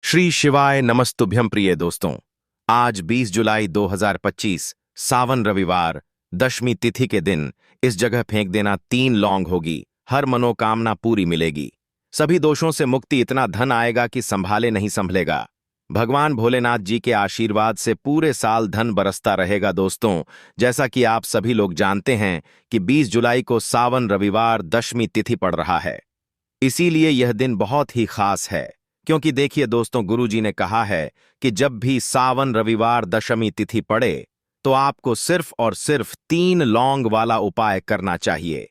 श्री शिवाय नमस्तुभ्यं प्रिय दोस्तों। आज 20 जुलाई 2025 सावन रविवार दशमी तिथि के दिन इस जगह फेंक देना 3 लौंग होगी। हर मनोकामना पूरी मिलेगी। सभी दोषों से मुक्ति, इतना धन आएगा कि संभाले नहीं संभलेगा। भगवान भोलेनाथ जी के आशीर्वाद से पूरे साल धन बरसता रहेगा। दोस्तों, जैसा कि आप सभी लोग जानते हैं कि 20 जुलाई को सावन रविवार दशमी तिथि पड़ रहा है। इसीलिए यह दिन बहुत ही खास है, क्योंकि देखिए दोस्तों, गुरुजी ने कहा है कि जब भी सावन रविवार दशमी तिथि पड़े तो आपको सिर्फ और सिर्फ 3 लौंग वाला उपाय करना चाहिए।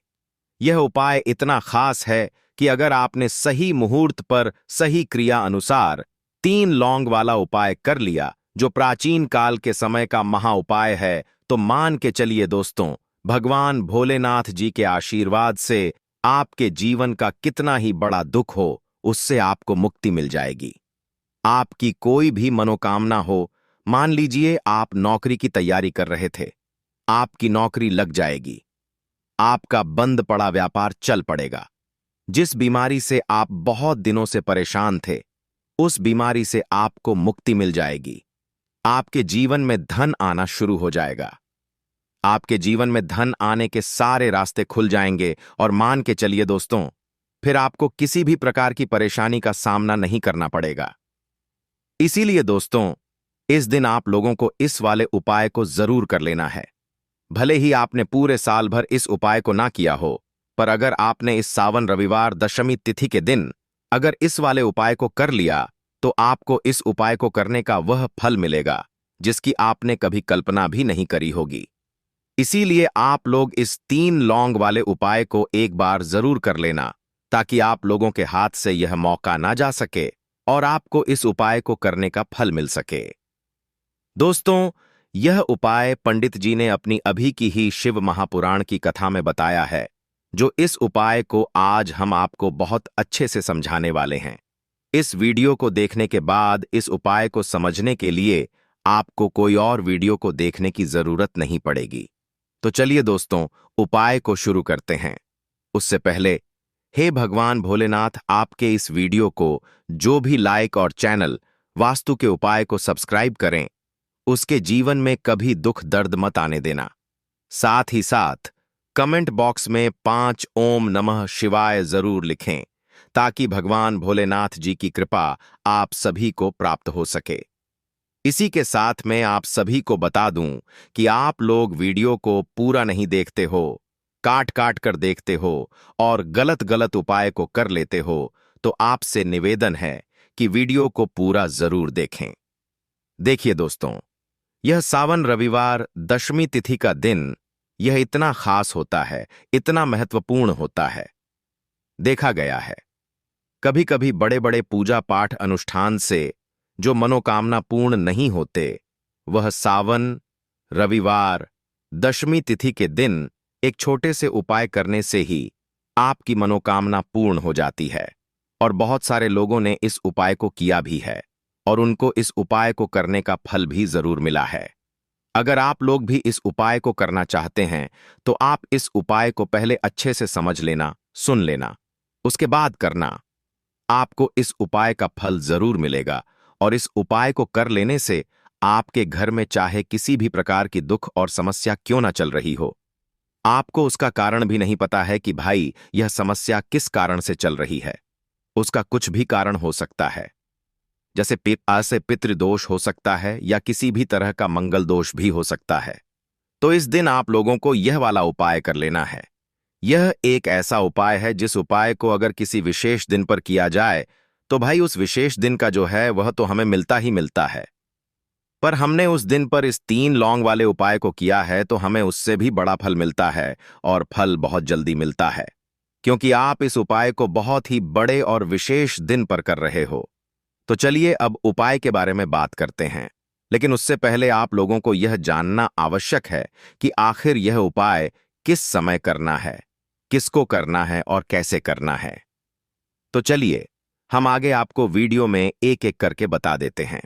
यह उपाय इतना खास है कि अगर आपने सही मुहूर्त पर सही क्रिया अनुसार 3 लौंग वाला उपाय कर लिया, जो प्राचीन काल के समय का महा उपाय है, तो मान के चलिए दोस्तों, भगवान भोलेनाथ जी के आशीर्वाद से आपके जीवन का कितना ही बड़ा दुख हो, उससे आपको मुक्ति मिल जाएगी। आपकी कोई भी मनोकामना हो, मान लीजिए आप नौकरी की तैयारी कर रहे थे, आपकी नौकरी लग जाएगी। आपका बंद पड़ा व्यापार चल पड़ेगा। जिस बीमारी से आप बहुत दिनों से परेशान थे, उस बीमारी से आपको मुक्ति मिल जाएगी। आपके जीवन में धन आना शुरू हो जाएगा। आपके जीवन में धन आने के सारे रास्ते खुल जाएंगे और मान के चलिए दोस्तों, फिर आपको किसी भी प्रकार की परेशानी का सामना नहीं करना पड़ेगा। इसीलिए दोस्तों, इस दिन आप लोगों को इस वाले उपाय को जरूर कर लेना है। भले ही आपने पूरे साल भर इस उपाय को ना किया हो, पर अगर आपने इस सावन रविवार दशमी तिथि के दिन अगर इस वाले उपाय को कर लिया, तो आपको इस उपाय को करने का वह फल मिलेगा जिसकी आपने कभी कल्पना भी नहीं करी होगी। इसीलिए आप लोग इस 3 लौंग वाले उपाय को एक बार जरूर कर लेना, ताकि आप लोगों के हाथ से यह मौका ना जा सके और आपको इस उपाय को करने का फल मिल सके। दोस्तों, यह उपाय पंडित जी ने अपनी अभी की ही शिव महापुराण की कथा में बताया है, जो इस उपाय को आज हम आपको बहुत अच्छे से समझाने वाले हैं। इस वीडियो को देखने के बाद इस उपाय को समझने के लिए आपको कोई और वीडियो को देखने की जरूरत नहीं पड़ेगी। तो चलिए दोस्तों, उपाय को शुरू करते हैं। उससे पहले, हे भगवान भोलेनाथ, आपके इस वीडियो को जो भी लाइक और चैनल वास्तु के उपाय को सब्सक्राइब करें, उसके जीवन में कभी दुख दर्द मत आने देना। साथ ही साथ कमेंट बॉक्स में 5 ओम नमः शिवाय जरूर लिखें, ताकि भगवान भोलेनाथ जी की कृपा आप सभी को प्राप्त हो सके। इसी के साथ मैं आप सभी को बता दूं कि आप लोग वीडियो को पूरा नहीं देखते हो, काट काट कर देखते हो और गलत गलत उपाय को कर लेते हो, तो आपसे निवेदन है कि वीडियो को पूरा जरूर देखें। देखिए दोस्तों, यह सावन रविवार दशमी तिथि का दिन यह इतना खास होता है, इतना महत्वपूर्ण होता है। देखा गया है, कभी कभी बड़े बड़े पूजा पाठ अनुष्ठान से जो मनोकामना पूर्ण नहीं होते, वह सावन रविवार दशमी तिथि के दिन एक छोटे से उपाय करने से ही आपकी मनोकामना पूर्ण हो जाती है। और बहुत सारे लोगों ने इस उपाय को किया भी है और उनको इस उपाय को करने का फल भी जरूर मिला है। अगर आप लोग भी इस उपाय को करना चाहते हैं, तो आप इस उपाय को पहले अच्छे से समझ लेना, सुन लेना, उसके बाद करना। आपको इस उपाय का फल जरूर मिलेगा और इस उपाय को कर लेने से आपके घर में चाहे किसी भी प्रकार की दुख और समस्या क्यों ना चल रही हो, आपको उसका कारण भी नहीं पता है कि भाई यह समस्या किस कारण से चल रही है। उसका कुछ भी कारण हो सकता है, जैसे पितृदोष हो सकता है या किसी भी तरह का मंगल दोष भी हो सकता है। तो इस दिन आप लोगों को यह वाला उपाय कर लेना है। यह एक ऐसा उपाय है जिस उपाय को अगर किसी विशेष दिन पर किया जाए, तो भाई उस विशेष दिन का जो है वह तो हमें मिलता ही मिलता है। पर हमने उस दिन पर इस 3 लौंग वाले उपाय को किया है, तो हमें उससे भी बड़ा फल मिलता है और फल बहुत जल्दी मिलता है, क्योंकि आप इस उपाय को बहुत ही बड़े और विशेष दिन पर कर रहे हो। तो चलिए अब उपाय के बारे में बात करते हैं, लेकिन उससे पहले आप लोगों को यह जानना आवश्यक है कि आखिर यह उपाय किस समय करना है, किसको करना है और कैसे करना है। तो चलिए हम आगे आपको वीडियो में एक एक करके बता देते हैं।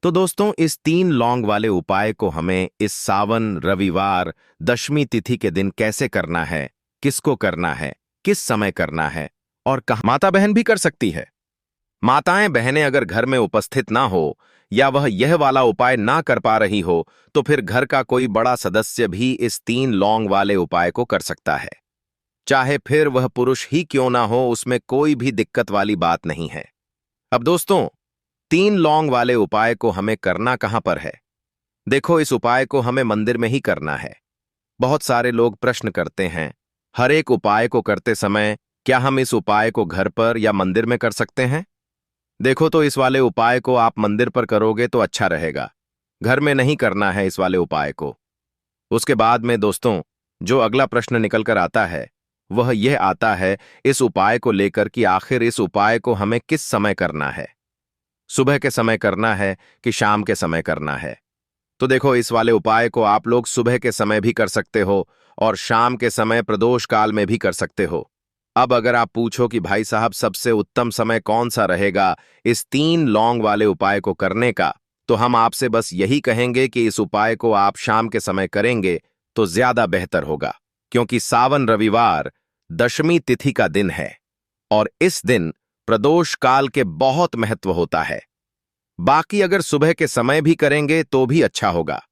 तो दोस्तों, इस 3 लौंग वाले उपाय को हमें इस सावन रविवार दशमी तिथि के दिन कैसे करना है, किसको करना है, किस समय करना है और कहाँ माता बहन भी कर सकती है। माताएं बहनें अगर घर में उपस्थित ना हो या वह यह वाला उपाय ना कर पा रही हो तो फिर घर का कोई बड़ा सदस्य भी इस 3 लौंग वाले उपाय को कर सकता है। चाहे फिर वह पुरुष ही क्यों ना हो, उसमें कोई भी दिक्कत वाली बात नहीं है। अब दोस्तों, 3 लौंग वाले उपाय को हमें करना कहां पर है? देखो, इस उपाय को हमें मंदिर में ही करना है। बहुत सारे लोग प्रश्न करते हैं, हर एक उपाय को करते समय क्या हम इस उपाय को घर पर या मंदिर में कर सकते हैं? देखो, तो इस वाले उपाय को आप मंदिर पर करोगे तो अच्छा रहेगा। घर में नहीं करना है इस वाले उपाय को। उसके बाद में दोस्तों, जो अगला प्रश्न निकल कर आता है वह यह आता है इस उपाय को लेकर कि आखिर इस उपाय को हमें किस समय करना है। सुबह के समय करना है कि शाम के समय करना है? तो देखो, इस वाले उपाय को आप लोग सुबह के समय भी कर सकते हो और शाम के समय प्रदोष काल में भी कर सकते हो। अब अगर आप पूछो कि भाई साहब सबसे उत्तम समय कौन सा रहेगा इस 3 लौंग वाले उपाय को करने का, तो हम आपसे बस यही कहेंगे कि इस उपाय को आप शाम के समय करेंगे तो ज्यादा बेहतर होगा, क्योंकि सावन रविवार दशमी तिथि का दिन है और इस दिन प्रदोष काल के बहुत महत्व होता है। बाकी अगर सुबह के समय भी करेंगे तो भी अच्छा होगा,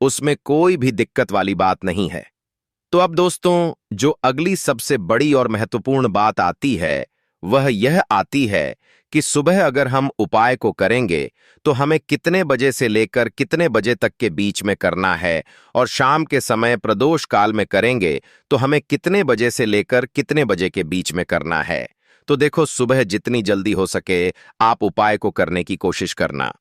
उसमें कोई भी दिक्कत वाली बात नहीं है। तो अब दोस्तों, जो अगली सबसे बड़ी और महत्वपूर्ण बात आती है वह यह आती है कि सुबह अगर हम उपाय को करेंगे तो हमें कितने बजे से लेकर कितने बजे तक के बीच में करना है, और शाम के समय प्रदोष काल में करेंगे तो हमें कितने बजे से लेकर कितने बजे के बीच में करना है। तो देखो, सुबह जितनी जल्दी हो सके आप उपाय को करने की कोशिश करना।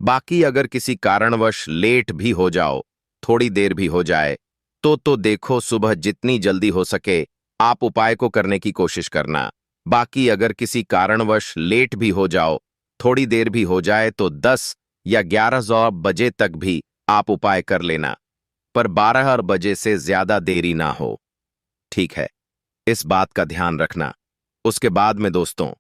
बाकी अगर किसी कारणवश लेट भी हो जाओ, थोड़ी देर भी हो जाए, तो देखो सुबह जितनी जल्दी हो सके आप उपाय को करने की कोशिश करना। बाकी अगर किसी कारणवश लेट भी हो जाओ, थोड़ी देर भी हो जाए, तो 10 या 11 बजे तक भी आप उपाय कर लेना, पर 12 बजे से ज्यादा देरी ना हो। ठीक है, इस बात का ध्यान रखना। उसके बाद में दोस्तों,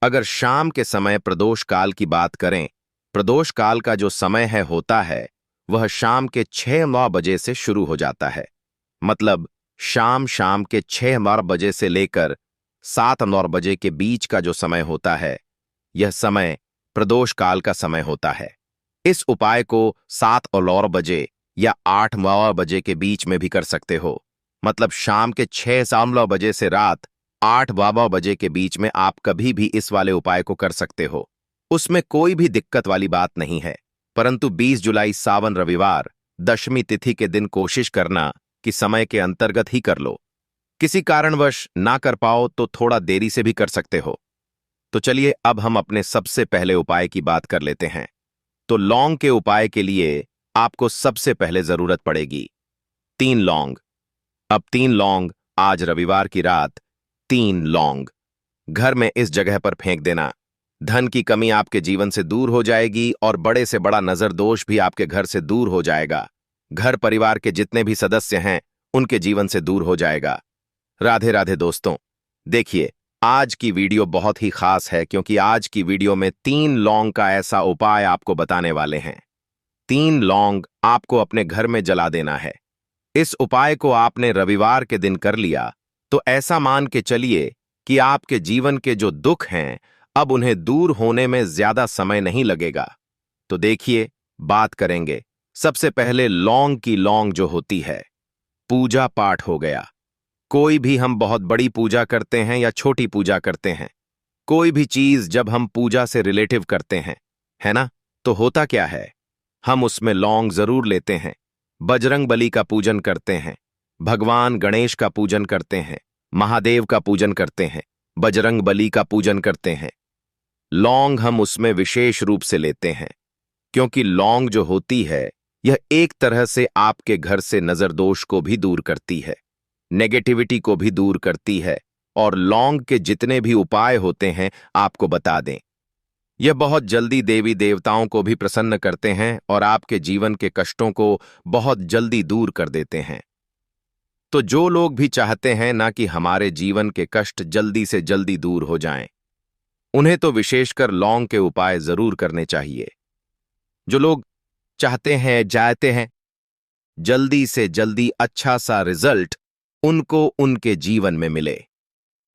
अगर शाम के समय प्रदोष काल की बात करें, प्रदोष काल का जो समय है होता है वह शाम के 6-9 बजे से शुरू हो जाता है। मतलब शाम के 6-9 बजे से लेकर 7-9 बजे के बीच का जो समय होता है, यह समय प्रदोष काल का समय होता है। इस उपाय को 7-9 बजे या 8-9 बजे के बीच में भी कर सकते हो। मतलब शाम के 6-9 बजे से रात 8-9 बजे के बीच में आप कभी भी इस वाले उपाय को कर सकते हो, उसमें कोई भी दिक्कत वाली बात नहीं है। परंतु 20 जुलाई सावन रविवार दशमी तिथि के दिन कोशिश करना कि समय के अंतर्गत ही कर लो। किसी कारणवश ना कर पाओ तो थोड़ा देरी से भी कर सकते हो। तो चलिए, अब हम अपने सबसे पहले उपाय की बात कर लेते हैं। तो लौंग के उपाय के लिए आपको सबसे पहले जरूरत पड़ेगी 3 लौंग। अब 3 लौंग, आज रविवार की रात 3 लौंग घर में इस जगह पर फेंक देना। धन की कमी आपके जीवन से दूर हो जाएगी और बड़े से बड़ा नजर दोष भी आपके घर से दूर हो जाएगा। घर परिवार के जितने भी सदस्य हैं उनके जीवन से दूर हो जाएगा। राधे राधे दोस्तों। देखिए, आज की वीडियो बहुत ही खास है, क्योंकि आज की वीडियो में 3 लौंग का ऐसा उपाय आपको बताने वाले हैं। 3 लौंग आपको अपने घर में जला देना है। इस उपाय को आपने रविवार के दिन कर लिया तो ऐसा मान के चलिए कि आपके जीवन के जो दुख हैं अब उन्हें दूर होने में ज्यादा समय नहीं लगेगा। तो देखिए, बात करेंगे सबसे पहले लौंग की। लौंग जो होती है, पूजा पाठ हो गया। कोई भी हम बहुत बड़ी पूजा करते हैं या छोटी पूजा करते हैं, कोई भी चीज जब हम पूजा से रिलेटिव करते हैं, है ना, तो होता क्या है, हम उसमें लौंग जरूर लेते हैं। बजरंग बली का पूजन करते हैं, भगवान गणेश का पूजन करते हैं, महादेव का पूजन करते हैं, बजरंग बली का पूजन करते हैं। लौंग हम उसमें विशेष रूप से लेते हैं, क्योंकि लौंग जो होती है यह एक तरह से आपके घर से नजर दोष को भी दूर करती है, नेगेटिविटी को भी दूर करती है। और लौंग के जितने भी उपाय होते हैं आपको बता दें, यह बहुत जल्दी देवी देवताओं को भी प्रसन्न करते हैं और आपके जीवन के कष्टों को बहुत जल्दी दूर कर देते हैं। तो जो लोग भी चाहते हैं ना कि हमारे जीवन के कष्ट जल्दी से जल्दी दूर हो जाएं, उन्हें तो विशेषकर लौंग के उपाय जरूर करने चाहिए। जो लोग चाहते हैं जल्दी से जल्दी अच्छा सा रिजल्ट उनको उनके जीवन में मिले,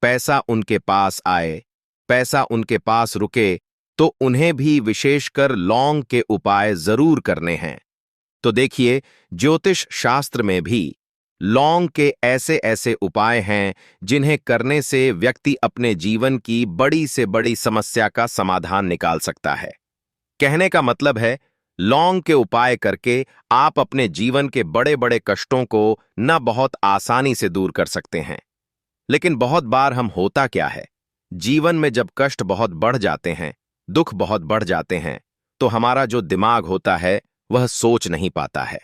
पैसा उनके पास आए, पैसा उनके पास रुके, तो उन्हें भी विशेषकर लौंग के उपाय जरूर करने हैं। तो देखिए, ज्योतिष शास्त्र में भी लौंग के ऐसे ऐसे उपाय हैं जिन्हें करने से व्यक्ति अपने जीवन की बड़ी से बड़ी समस्या का समाधान निकाल सकता है। कहने का मतलब है, लौंग के उपाय करके आप अपने जीवन के बड़े बड़े कष्टों को न बहुत आसानी से दूर कर सकते हैं। लेकिन बहुत बार हम होता क्या है, जीवन में जब कष्ट बहुत बढ़ जाते हैं, दुख बहुत बढ़ जाते हैं, तो हमारा जो दिमाग होता है वह सोच नहीं पाता है।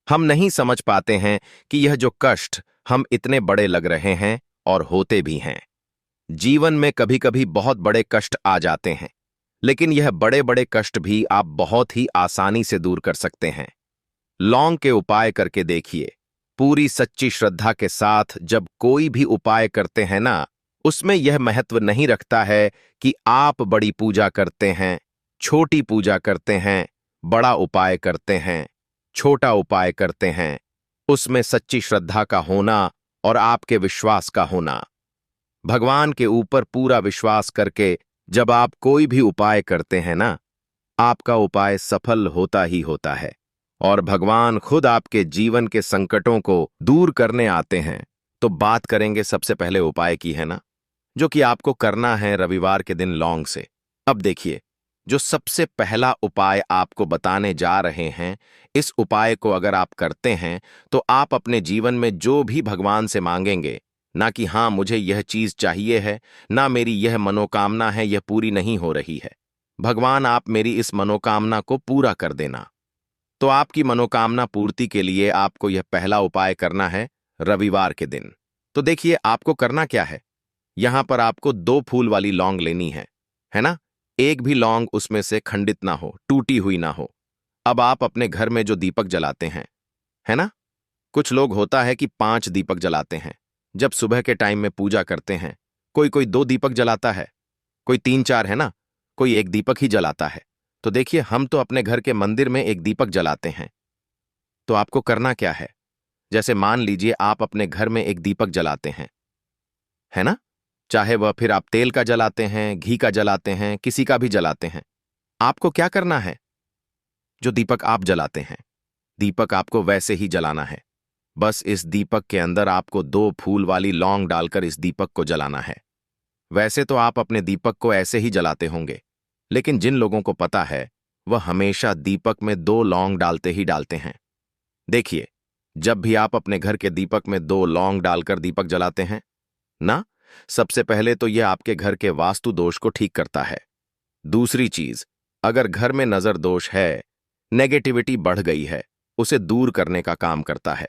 हम नहीं समझ पाते हैं कि यह जो कष्ट हम इतने बड़े लग रहे हैं और होते भी हैं। जीवन में कभी कभी बहुत बड़े कष्ट आ जाते हैं, लेकिन यह बड़े बड़े कष्ट भी आप बहुत ही आसानी से दूर कर सकते हैं। लौंग के उपाय करके देखिए। पूरी सच्ची श्रद्धा के साथ जब कोई भी उपाय करते हैं ना, उसमें यह महत्व नहीं रखता है कि आप बड़ी पूजा करते हैं, छोटी पूजा करते हैं, बड़ा उपाय करते हैं, छोटा उपाय करते हैं। उसमें सच्ची श्रद्धा का होना और आपके विश्वास का होना। भगवान के ऊपर पूरा विश्वास करके जब आप कोई भी उपाय करते हैं ना, आपका उपाय सफल होता ही होता है और भगवान खुद आपके जीवन के संकटों को दूर करने आते हैं। तो बात करेंगे सबसे पहले उपाय की, है ना, जो कि आपको करना है रविवार के दिन लौंग से। अब देखिए, जो सबसे पहला उपाय आपको बताने जा रहे हैं, इस उपाय को अगर आप करते हैं तो आप अपने जीवन में जो भी भगवान से मांगेंगे, ना कि हाँ मुझे यह चीज चाहिए है, ना मेरी यह मनोकामना है यह पूरी नहीं हो रही है, भगवान आप मेरी इस मनोकामना को पूरा कर देना। तो आपकी मनोकामना पूर्ति के लिए आपको यह पहला उपाय करना है रविवार के दिन। तो देखिए, आपको करना क्या है। यहां पर आपको 2 फूल वाली लौंग लेनी है ना। एक भी लौंग उसमें से खंडित ना हो, टूटी हुई ना हो। अब आप अपने घर में जो दीपक जलाते हैं, है ना, कुछ लोग होता है कि 5 दीपक जलाते हैं। जब सुबह के टाइम में पूजा करते हैं, कोई कोई 2 दीपक जलाता है, कोई 3-4, है ना, कोई 1 दीपक ही जलाता है। तो देखिए, हम तो अपने घर के मंदिर में 1 दीपक जलाते हैं। तो आपको करना क्या है, जैसे मान लीजिए आप अपने घर में 1 दीपक जलाते हैं, है ना, चाहे वह फिर आप तेल का जलाते हैं, घी का जलाते हैं, किसी का भी जलाते हैं। आपको क्या करना है, जो दीपक आप जलाते हैं, दीपक आपको वैसे ही जलाना है। बस इस दीपक के अंदर आपको 2 फूल वाली लौंग डालकर इस दीपक को जलाना है। वैसे तो आप अपने दीपक को ऐसे ही जलाते होंगे, लेकिन जिन लोगों को पता है वह हमेशा दीपक में 2 लौंग डालते ही डालते हैं। देखिए, जब भी आप अपने घर के दीपक में 2 लौंग डालकर दीपक जलाते हैं ना, सबसे पहले तो यह आपके घर के वास्तु दोष को ठीक करता है। दूसरी चीज, अगर घर में नजर दोष है, नेगेटिविटी बढ़ गई है, उसे दूर करने का काम करता है।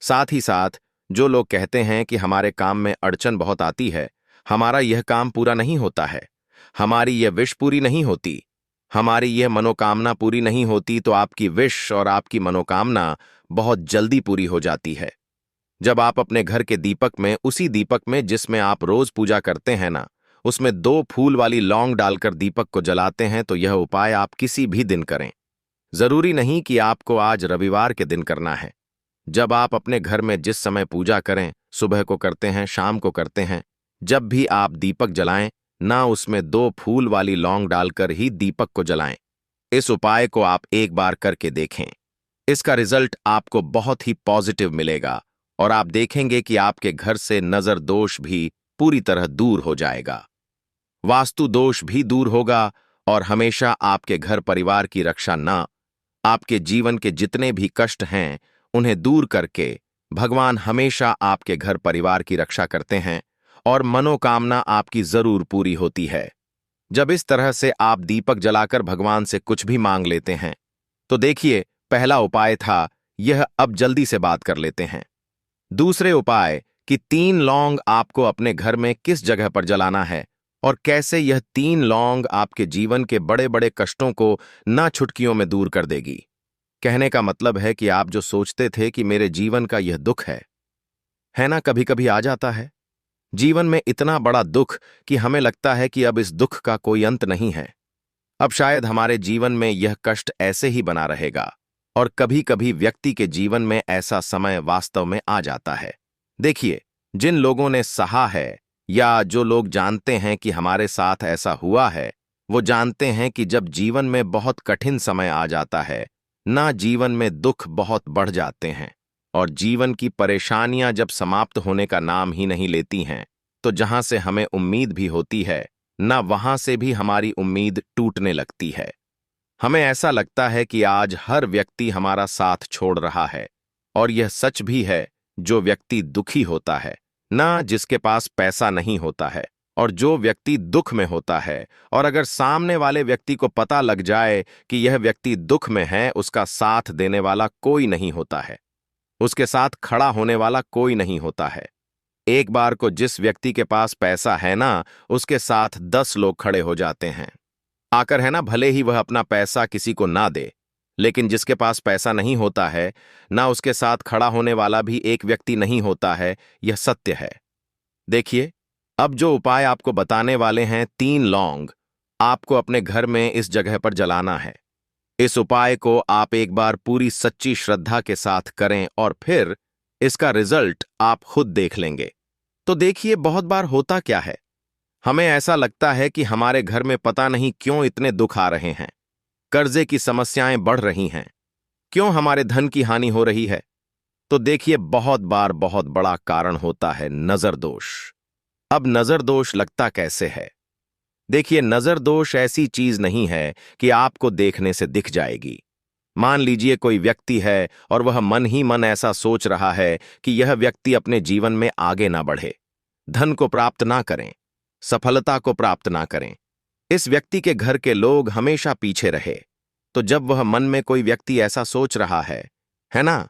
साथ ही साथ जो लोग कहते हैं कि हमारे काम में अड़चन बहुत आती है, हमारा यह काम पूरा नहीं होता है, हमारी यह विश पूरी नहीं होती, हमारी यह मनोकामना पूरी नहीं होती, तो आपकी विश और आपकी मनोकामना बहुत जल्दी पूरी हो जाती है। जब आप अपने घर के दीपक में, उसी दीपक में जिसमें आप रोज पूजा करते हैं ना, उसमें 2 फूल वाली लौंग डालकर दीपक को जलाते हैं, तो यह उपाय आप किसी भी दिन करें। जरूरी नहीं कि आपको आज रविवार के दिन करना है। जब आप अपने घर में जिस समय पूजा करें, सुबह को करते हैं, शाम को करते हैं, जब भी आप दीपक जलाएं ना, उसमें 2 फूल वाली लौंग डालकर ही दीपक को जलाएं। इस उपाय को आप एक बार करके देखें। इसका रिजल्ट आपको बहुत ही पॉजिटिव मिलेगा और आप देखेंगे कि आपके घर से नजर दोष भी पूरी तरह दूर हो जाएगा, वास्तु दोष भी दूर होगा और हमेशा आपके घर परिवार की रक्षा ना, आपके जीवन के जितने भी कष्ट हैं उन्हें दूर करके भगवान हमेशा आपके घर परिवार की रक्षा करते हैं और मनोकामना आपकी जरूर पूरी होती है। जब इस तरह से आप दीपक जलाकर भगवान से कुछ भी मांग लेते हैं, तो देखिए, पहला उपाय था यह। अब जल्दी से बात कर लेते हैं दूसरे उपाय कि 3 लौंग आपको अपने घर में किस जगह पर जलाना है और कैसे यह 3 लौंग आपके जीवन के बड़े बड़े कष्टों को ना छुटकियों में दूर कर देगी। कहने का मतलब है कि आप जो सोचते थे कि मेरे जीवन का यह दुख है ना, कभी कभी आ जाता है जीवन में इतना बड़ा दुख कि हमें लगता है कि अब इस दुख का कोई अंत नहीं है, अब शायद हमारे जीवन में यह कष्ट ऐसे ही बना रहेगा। और कभी कभी व्यक्ति के जीवन में ऐसा समय वास्तव में आ जाता है। देखिए, जिन लोगों ने सहा है या जो लोग जानते हैं कि हमारे साथ ऐसा हुआ है, वो जानते हैं कि जब जीवन में बहुत कठिन समय आ जाता है, ना जीवन में दुख बहुत बढ़ जाते हैं और जीवन की परेशानियां जब समाप्त होने का नाम ही नहीं लेती हैं, तो जहां से हमें उम्मीद भी होती है, ना वहां से भी हमारी उम्मीद टूटने लगती है। हमें ऐसा लगता है कि आज हर व्यक्ति हमारा साथ छोड़ रहा है, और यह सच भी है। जो व्यक्ति दुखी होता है, ना जिसके पास पैसा नहीं होता है, और जो व्यक्ति दुख में होता है, और अगर सामने वाले व्यक्ति को पता लग जाए कि यह व्यक्ति दुख में है, उसका साथ देने वाला कोई नहीं होता है, उसके साथ खड़ा होने वाला कोई नहीं होता है। एक बार को जिस व्यक्ति के पास पैसा है ना, उसके साथ 10 लोग खड़े हो जाते हैं आकर, है ना, भले ही वह अपना पैसा किसी को ना दे। लेकिन जिसके पास पैसा नहीं होता है, ना उसके साथ खड़ा होने वाला भी एक व्यक्ति नहीं होता है। यह सत्य है। देखिए, अब जो उपाय आपको बताने वाले हैं, 3 लौंग आपको अपने घर में इस जगह पर जलाना है। इस उपाय को आप एक बार पूरी सच्ची श्रद्धा के साथ करें और फिर इसका रिजल्ट आप खुद देख लेंगे। तो देखिए, बहुत बार होता क्या है, हमें ऐसा लगता है कि हमारे घर में पता नहीं क्यों इतने दुख आ रहे हैं, कर्जे की समस्याएं बढ़ रही हैं, क्यों हमारे धन की हानि हो रही है। तो देखिए, बहुत बार बहुत बड़ा कारण होता है नजर दोष। अब नजर दोष लगता कैसे है? देखिए, नजर दोष ऐसी चीज नहीं है कि आपको देखने से दिख जाएगी। मान लीजिए कोई व्यक्ति है और वह मन ही मन ऐसा सोच रहा है कि यह व्यक्ति अपने जीवन में आगे ना बढ़े, धन को प्राप्त ना करें, सफलता को प्राप्त ना करें, इस व्यक्ति के घर के लोग हमेशा पीछे रहे। तो जब वह मन में कोई व्यक्ति ऐसा सोच रहा है ना,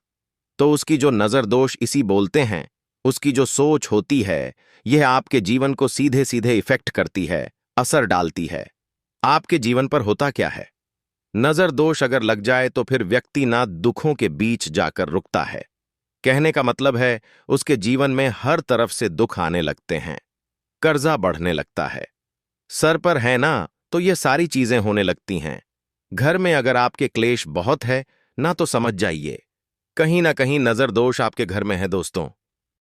तो उसकी जो नजर दोष इसी बोलते हैं, उसकी जो सोच होती है, यह आपके जीवन को सीधे सीधे इफेक्ट करती है, असर डालती है। आपके जीवन पर होता क्या है, नजर दोष अगर लग जाए तो फिर व्यक्ति ना दुखों के बीच जाकर रुकता है। कहने का मतलब है, उसके जीवन में हर तरफ से दुख आने लगते हैं, कर्जा बढ़ने लगता है, सर पर है ना, तो ये सारी चीजें होने लगती हैं। घर में अगर आपके क्लेश बहुत है ना, तो समझ जाइए कहीं ना कहीं नजर दोष आपके घर में है दोस्तों।